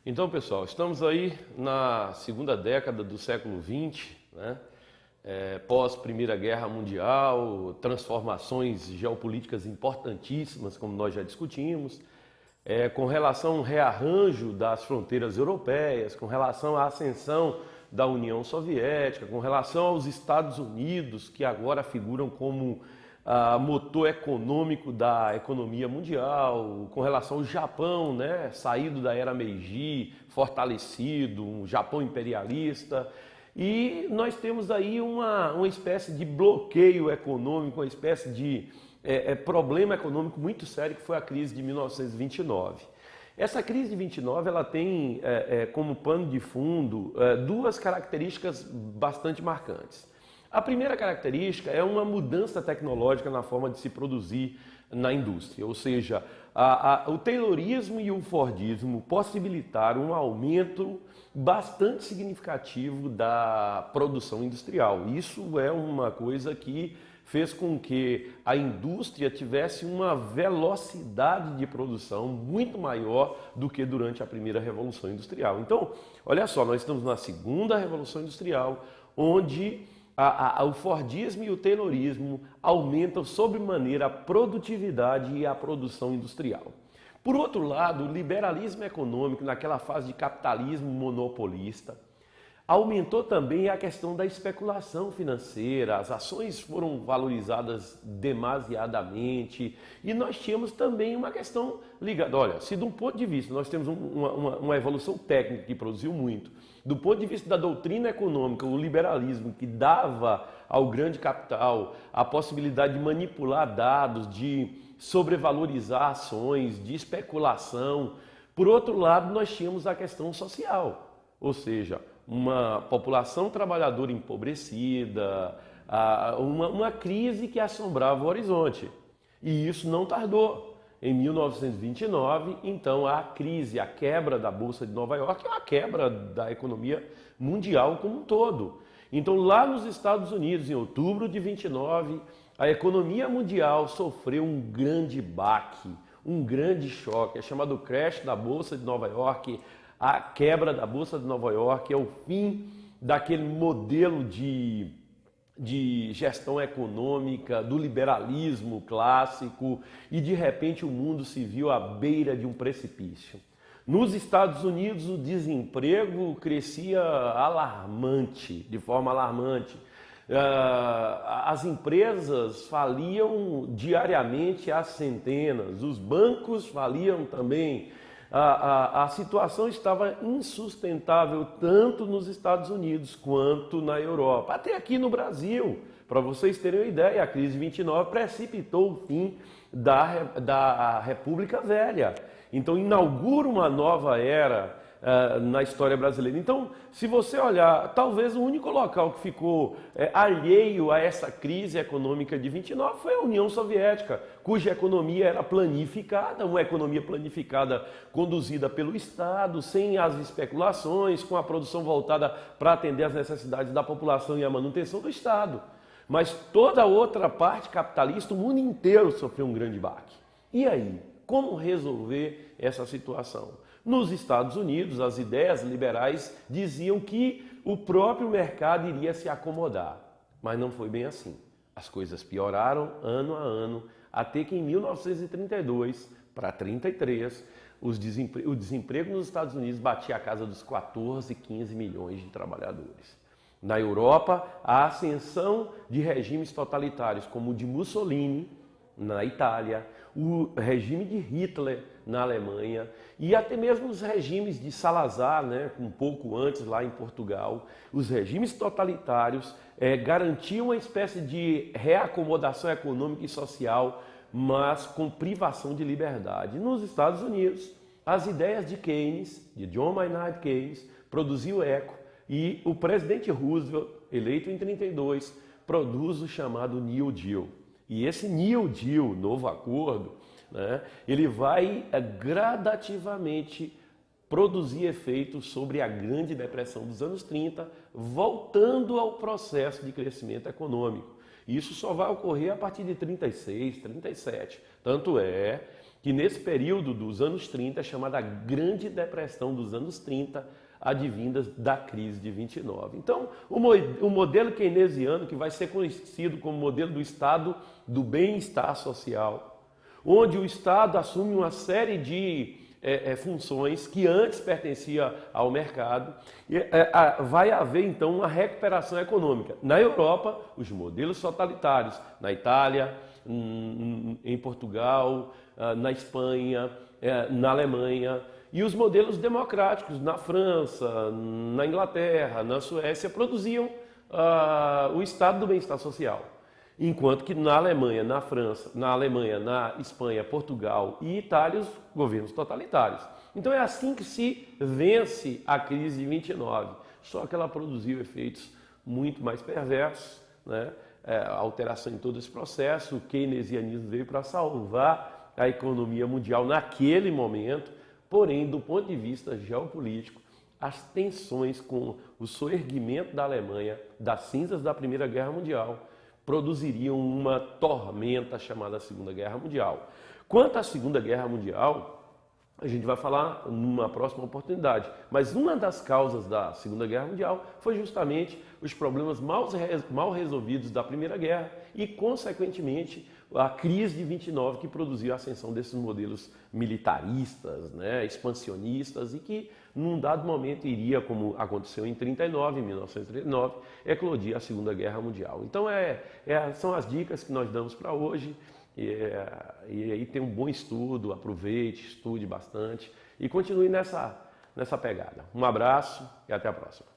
Então, pessoal, estamos aí na segunda década do século XX, né? Pós Primeira Guerra Mundial, transformações geopolíticas importantíssimas, como nós já discutimos, com relação ao rearranjo das fronteiras europeias, com relação à ascensão da União Soviética, com relação aos Estados Unidos, que agora figuram como motor econômico da economia mundial, com relação ao Japão, né, saído da era Meiji, fortalecido, um Japão imperialista. E nós temos aí uma espécie de bloqueio econômico, uma espécie de problema econômico muito sério, que foi a crise de 1929. Essa crise de 29 ela tem como pano de fundo duas características bastante marcantes. A primeira característica é uma mudança tecnológica na forma de se produzir na indústria, ou seja, o Taylorismo e o Fordismo possibilitaram um aumento bastante significativo da produção industrial. Isso é uma coisa que fez com que a indústria tivesse uma velocidade de produção muito maior do que durante a primeira Revolução Industrial. Então, olha só, nós estamos na segunda Revolução Industrial, onde o Fordismo e o Taylorismo aumentam sobremaneira a produtividade e a produção industrial. Por outro lado, o liberalismo econômico, naquela fase de capitalismo monopolista, aumentou também a questão da especulação financeira, as ações foram valorizadas demasiadamente e nós tínhamos também uma questão ligada. Olha, se de um ponto de vista nós temos uma evolução técnica que produziu muito, do ponto de vista da doutrina econômica, o liberalismo que dava ao grande capital a possibilidade de manipular dados, de sobrevalorizar ações, de especulação, por outro lado nós tínhamos a questão social, ou seja, uma população trabalhadora empobrecida, uma crise que assombrava o horizonte. E isso não tardou. Em 1929, então, a crise, a quebra da Bolsa de Nova York é uma quebra da economia mundial como um todo. Então, lá nos Estados Unidos, em outubro de 29, a economia mundial sofreu um grande baque, um grande choque, é chamado crash da Bolsa de Nova York. A quebra da Bolsa de Nova York é o fim daquele modelo de gestão econômica, do liberalismo clássico, e de repente o mundo se viu à beira de um precipício. Nos Estados Unidos o desemprego crescia de forma alarmante. As empresas faliam diariamente às centenas, os bancos faliam também. A situação estava insustentável tanto nos Estados Unidos quanto na Europa, até aqui no Brasil. Para vocês terem uma ideia, a crise de 29 precipitou o fim da República Velha. Então inaugura uma nova era na história brasileira. Então, se você olhar, talvez o único local que ficou alheio a essa crise econômica de 29 foi a União Soviética, cuja economia era planificada, uma economia planificada conduzida pelo Estado, sem as especulações, com a produção voltada para atender às necessidades da população e a manutenção do Estado. Mas toda a outra parte capitalista, o mundo inteiro sofreu um grande baque. E aí, como resolver essa situação? Nos Estados Unidos, as ideias liberais diziam que o próprio mercado iria se acomodar, mas não foi bem assim. As coisas pioraram ano a ano, até que em 1932 para 1933, o desemprego nos Estados Unidos batia a casa dos 14, 15 milhões de trabalhadores. Na Europa, a ascensão de regimes totalitários como o de Mussolini, na Itália, o regime de Hitler na Alemanha e até mesmo os regimes de Salazar, né, um pouco antes lá em Portugal, os regimes totalitários garantiam uma espécie de reacomodação econômica e social, mas com privação de liberdade. Nos Estados Unidos, as ideias de Keynes, de John Maynard Keynes, produziu eco e o presidente Roosevelt, eleito em 1932, produz o chamado New Deal. E esse New Deal, novo acordo, né, ele vai gradativamente produzir efeitos sobre a Grande Depressão dos anos 30, voltando ao processo de crescimento econômico. Isso só vai ocorrer a partir de 36, 37. Tanto é que nesse período dos anos 30 é chamada Grande Depressão dos anos 30, advindas da crise de 29. Então, o modelo keynesiano, que vai ser conhecido como modelo do Estado do bem-estar social, onde o Estado assume uma série de funções que antes pertencia ao mercado, vai haver então uma recuperação econômica. Na Europa, os modelos totalitários, na Itália, em Portugal, na Espanha, na Alemanha, e os modelos democráticos na França, na Inglaterra, na Suécia, produziam o estado do bem-estar social. Enquanto que na Alemanha, na França, na Espanha, Portugal e Itália, os governos totalitários. Então é assim que se vence a crise de 29, só que ela produziu efeitos muito mais perversos, né? Alteração em todo esse processo. O keynesianismo veio para salvar a economia mundial naquele momento, porém, do ponto de vista geopolítico, as tensões com o soerguimento da Alemanha das cinzas da Primeira Guerra Mundial produziriam uma tormenta chamada Segunda Guerra Mundial. Quanto à Segunda Guerra Mundial, a gente vai falar numa próxima oportunidade, mas uma das causas da Segunda Guerra Mundial foi justamente os problemas mal resolvidos da Primeira Guerra e, consequentemente, a crise de 29 que produziu a ascensão desses modelos militaristas, né, expansionistas, e que, num dado momento, iria, como aconteceu em 1939, eclodir a Segunda Guerra Mundial. Então, são as dicas que nós damos para hoje. E aí tem um bom estudo, aproveite, estude bastante e continue nessa pegada. Um abraço e até a próxima.